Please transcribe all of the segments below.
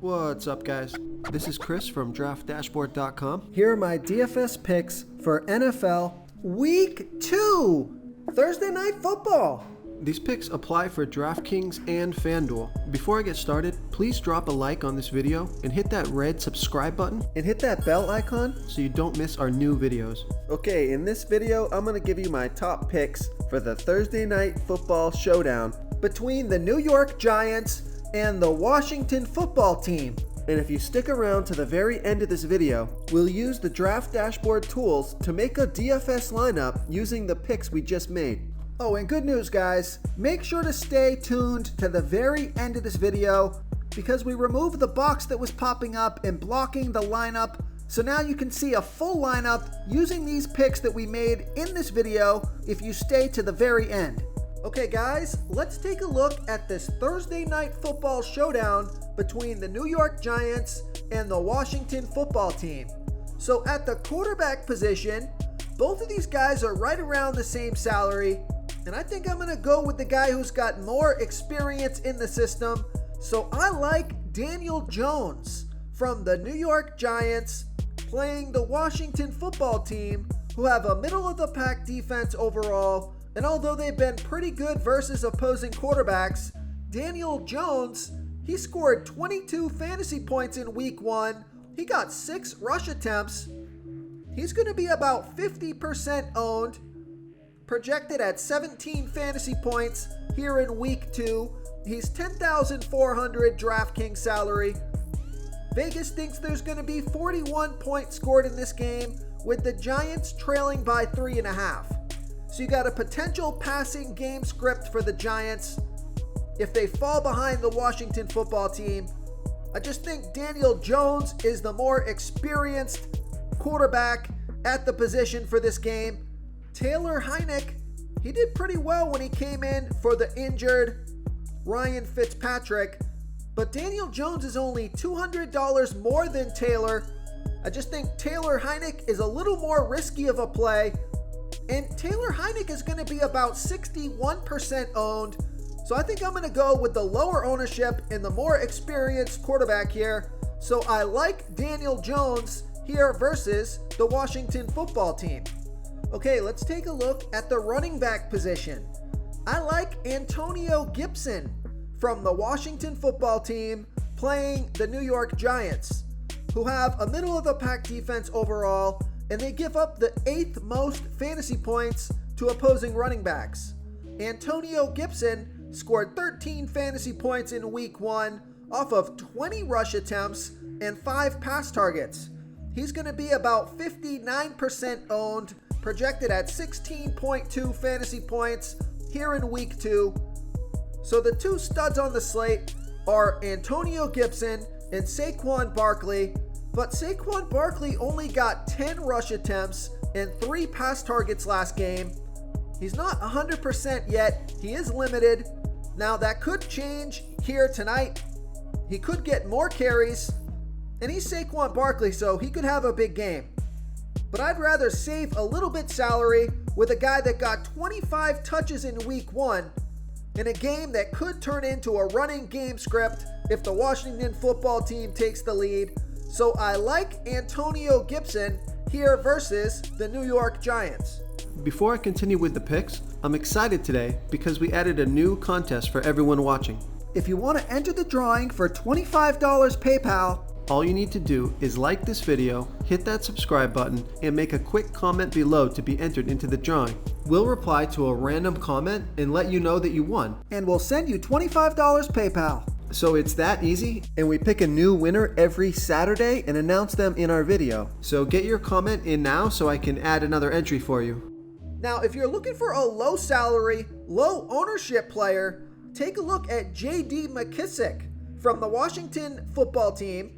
What's up, guys? This is Chris from DraftDashboard.com. Here are my DFS picks for NFL Week 2, Thursday Night Football. These picks apply for DraftKings and FanDuel. Before I get started, please drop a like on this video and hit that red subscribe button And hit that bell icon so you don't miss our new videos. Okay, in this video, I'm going to give you my top picks for the Thursday Night Football Showdown between the New York Giants and the Washington Football Team. And if you stick around to the very end of this video, we'll use the Draft Dashboard tools to make a DFS lineup using the picks we just made. Oh, and good news, guys. Make sure to stay tuned to the very end of this video because we removed the box that was popping up and blocking the lineup. So now you can see a full lineup using these picks that we made in this video if you stay to the very end. Okay, guys, let's take a look at this Thursday Night Football Showdown between the New York Giants and the Washington Football Team. So at the quarterback position, both of these guys are right around the same salary. And I think I'm going to go with the guy who's got more experience in the system. So I like Daniel Jones from the New York Giants playing the Washington Football Team, who have a middle-of-the-pack defense overall. And although they've been pretty good versus opposing quarterbacks, Daniel Jones, he scored 22 fantasy points in Week 1. He got 6 rush attempts. He's going to be about 50% owned, projected at 17 fantasy points here in Week 2. He's 10,400 DraftKings salary. Vegas thinks there's going to be 41 points scored in this game, with the Giants trailing by 3.5. So you got a potential passing game script for the Giants if they fall behind the Washington Football Team. I just think Daniel Jones is the more experienced quarterback at the position for this game. Taylor Heinicke, he did pretty well when he came in for the injured Ryan Fitzpatrick, but Daniel Jones is only $200 more than Taylor. I just think Taylor Heinicke is a little more risky of a play, and Taylor Heinicke is going to be about 61% owned. So I think I'm going to go with the lower ownership and the more experienced quarterback here. So I like Daniel Jones here versus the Washington Football Team. Okay, let's take a look at the running back position. I like Antonio Gibson from the Washington Football Team playing the New York Giants, who have a middle-of-the-pack defense overall, and they give up the 8th most fantasy points to opposing running backs. Antonio Gibson scored 13 fantasy points in Week 1 off of 20 rush attempts and 5 pass targets. He's going to be about 59% owned, projected at 16.2 fantasy points here in Week 2. So the two studs on the slate are Antonio Gibson and Saquon Barkley, but Saquon Barkley only got 10 rush attempts and 3 pass targets last game. He's not 100% yet. He is limited. Now that could change here tonight. He could get more carries, and he's Saquon Barkley, so he could have a big game. But I'd rather save a little bit salary with a guy that got 25 touches in Week 1 in a game that could turn into a running game script if the Washington Football Team takes the lead. So I like Antonio Gibson here versus the New York Giants. Before I continue with the picks, I'm excited today because we added a new contest for everyone watching. If you want to enter the drawing for $25 PayPal, all you need to do is like this video, hit that subscribe button, and make a quick comment below to be entered into the drawing. We'll reply to a random comment and let you know that you won. And we'll send you $25 PayPal. So it's that easy, and we pick a new winner every Saturday and announce them in our video. So get your comment in now so I can add another entry for you. Now, if you're looking for a low salary, low ownership player, take a look at J.D. McKissic from the Washington Football Team.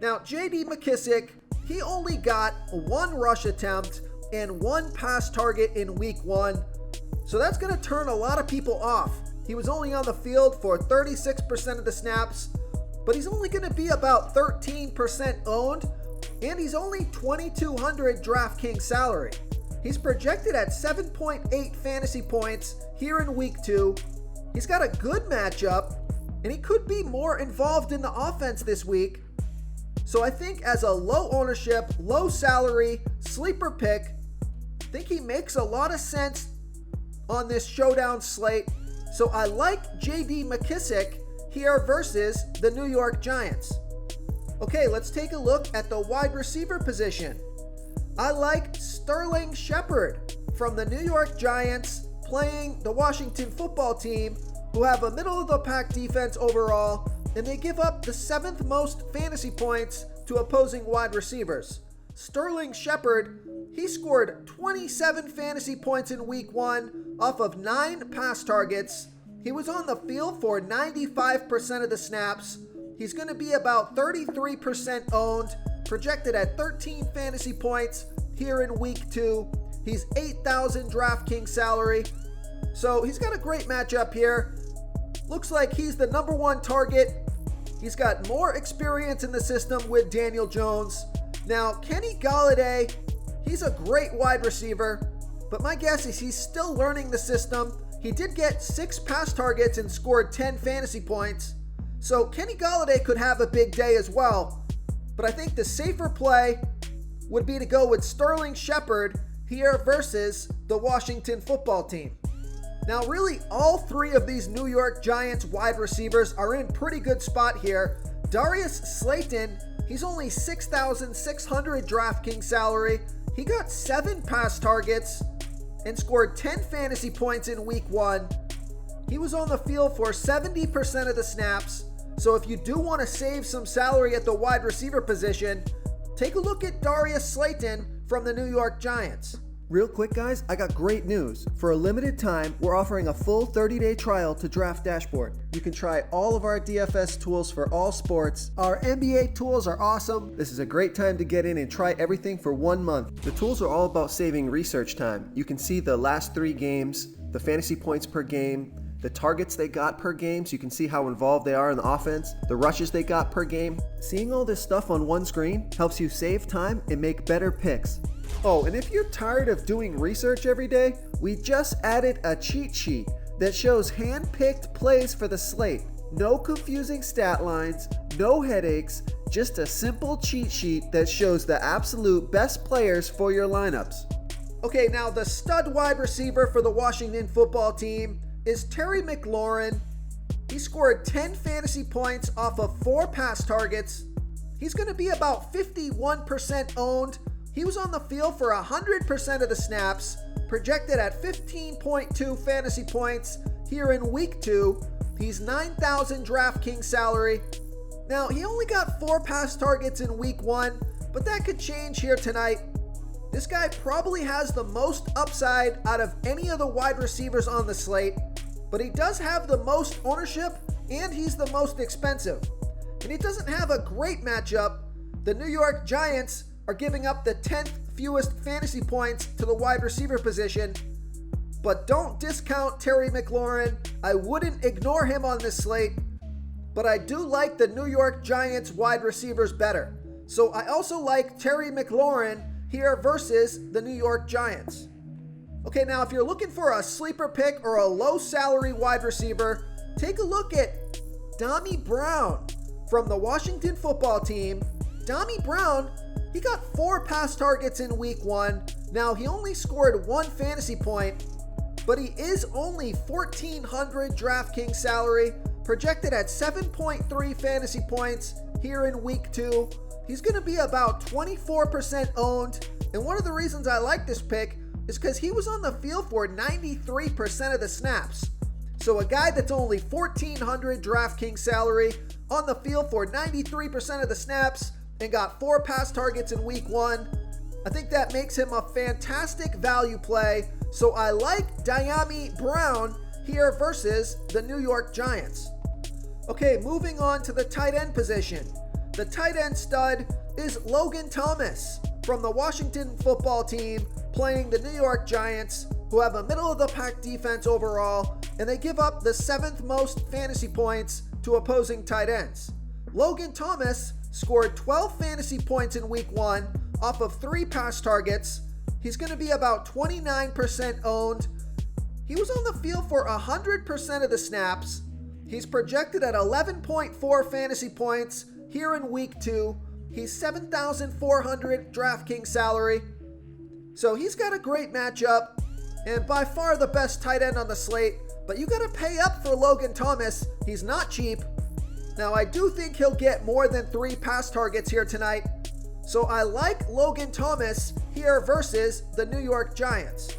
Now, J.D. McKissic, he only got 1 rush attempt and 1 pass target in Week 1. So that's going to turn a lot of people off. He was only on the field for 36% of the snaps, but he's only going to be about 13% owned, and he's only 2,200 DraftKings salary. He's projected at 7.8 fantasy points here in Week 2. He's got a good matchup and he could be more involved in the offense this week. So I think as a low ownership, low salary, sleeper pick, I think he makes a lot of sense on this showdown slate. So I like J.D. McKissic here versus the New York Giants. Okay, let's take a look at the wide receiver position. I like Sterling Shepard from the New York Giants playing the Washington football team, who have a middle-of-the-pack defense overall, and they give up the 7th most fantasy points to opposing wide receivers. Sterling Shepard, he scored 27 fantasy points in week 1 off of 9 pass targets. He was on the field for 95% of the snaps. He's going to be about 33% owned, projected at 13 fantasy points here in week 2. He's $8,000 DraftKings salary. So he's got a great matchup here. Looks like he's the number 1 target. He's got more experience in the system with Daniel Jones. Now, Kenny Golladay, he's a great wide receiver, but my guess is he's still learning the system. He did get 6 pass targets and scored 10 fantasy points. So Kenny Golladay could have a big day as well. But I think the safer play would be to go with Sterling Shepard here versus the Washington football team. Now, really, all 3 of these New York Giants wide receivers are in pretty good spot here. Darius Slayton, he's only $6,600 DraftKings salary. He got 7 pass targets and scored 10 fantasy points in week 1. He was on the field for 70% of the snaps. So if you do want to save some salary at the wide receiver position, take a look at Darius Slayton from the New York Giants. Real quick, guys, I got great news. For a limited time, we're offering a full 30-day trial to Draft Dashboard. You can try all of our DFS tools for all sports. Our NBA tools are awesome. This is a great time to get in and try everything for 1 month. The tools are all about saving research time. You can see the last 3 games, the fantasy points per game, the targets they got per game, so you can see how involved they are in the offense, the rushes they got per game. Seeing all this stuff on one screen helps you save time and make better picks. Oh, and if you're tired of doing research every day, we just added a cheat sheet that shows hand-picked plays for the slate. No confusing stat lines, no headaches, just a simple cheat sheet that shows the absolute best players for your lineups. Okay, now the stud wide receiver for the Washington football team is Terry McLaurin. He scored 10 fantasy points off of 4 pass targets. He's going to be about 51% owned. He was on the field for 100% of the snaps, projected at 15.2 fantasy points here in week 2. He's $9,000 DraftKings salary. Now, he only got 4 pass targets in week 1, but that could change here tonight. This guy probably has the most upside out of any of the wide receivers on the slate, but he does have the most ownership and he's the most expensive. And he doesn't have a great matchup. The New York Giants are giving up the 10th fewest fantasy points to the wide receiver position. But don't discount Terry McLaurin. I wouldn't ignore him on this slate, but I do like the New York Giants wide receivers better. So I also like Terry McLaurin here versus the New York Giants. Okay, now if you're looking for a sleeper pick or a low salary wide receiver, take a look at Dami Brown from the Washington football team. Dami Brown, he got 4 pass targets in week 1. Now, he only scored 1 fantasy point, but he is only $1,400 DraftKings salary, projected at 7.3 fantasy points here in week 2. He's going to be about 24% owned, and one of the reasons I like this pick is because he was on the field for 93% of the snaps. So a guy that's only $1,400 DraftKings salary, on the field for 93% of the snaps, and got 4 pass targets in week 1. I think that makes him a fantastic value play. So I like Dami Brown here versus the New York Giants. Okay, moving on to the tight end position. The tight end stud is Logan Thomas from the Washington football team playing the New York Giants, who have a middle-of-the-pack defense overall, and they give up the 7th most fantasy points to opposing tight ends. Logan Thomas scored 12 fantasy points in week 1 off of 3 pass targets. He's going to be about 29% owned. He was on the field for 100% of the snaps. He's projected at 11.4 fantasy points here in week 2. He's 7,400 DraftKings salary. So he's got a great matchup and by far the best tight end on the slate. But you got to pay up for Logan Thomas. He's not cheap. Now I do think he'll get more than 3 pass targets here tonight. So I like Logan Thomas here versus the New York Giants.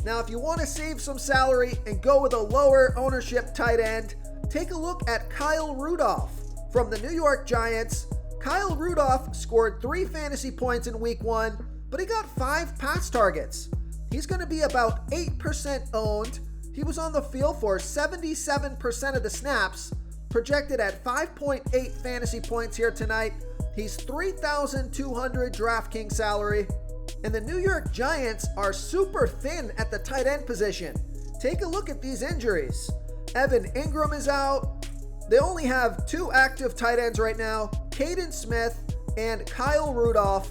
Now if you want to save some salary and go with a lower ownership tight end, take a look at Kyle Rudolph from the New York Giants. Kyle Rudolph scored 3 fantasy points in week 1, but he got 5 pass targets. He's going to be about 8% owned. He was on the field for 77% of the snaps, projected at 5.8 fantasy points here tonight. He's 3,200 DraftKings salary. And the New York Giants are super thin at the tight end position. Take a look at these injuries. Evan Ingram is out. They only have 2 active tight ends right now, Caden Smith and Kyle Rudolph.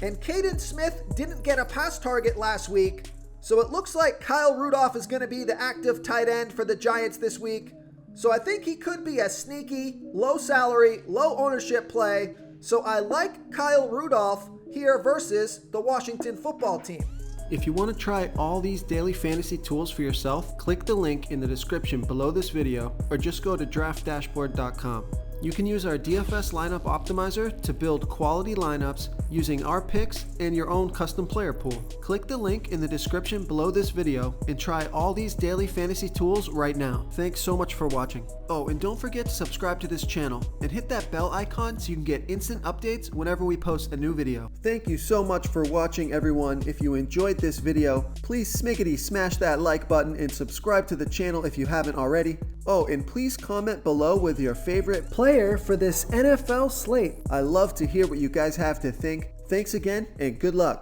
And Caden Smith didn't get a pass target last week, so it looks like Kyle Rudolph is going to be the active tight end for the Giants this week. So I think he could be a sneaky, low salary, low ownership play. So I like Kyle Rudolph here versus the Washington football team. If you want to try all these daily fantasy tools for yourself, click the link in the description below this video or just go to draftdashboard.com. You can use our DFS lineup optimizer to build quality lineups using our picks and your own custom player pool. Click the link in the description below this video and try all these daily fantasy tools right now. Thanks so much for watching. Oh, and don't forget to subscribe to this channel and hit that bell icon so you can get instant updates whenever we post a new video. Thank you so much for watching, everyone. If you enjoyed this video, please smiggity smash that like button and subscribe to the channel if you haven't already. Oh, and please comment below with your favorite player for this NFL slate. I love to hear what you guys have to think. Thanks again, and good luck.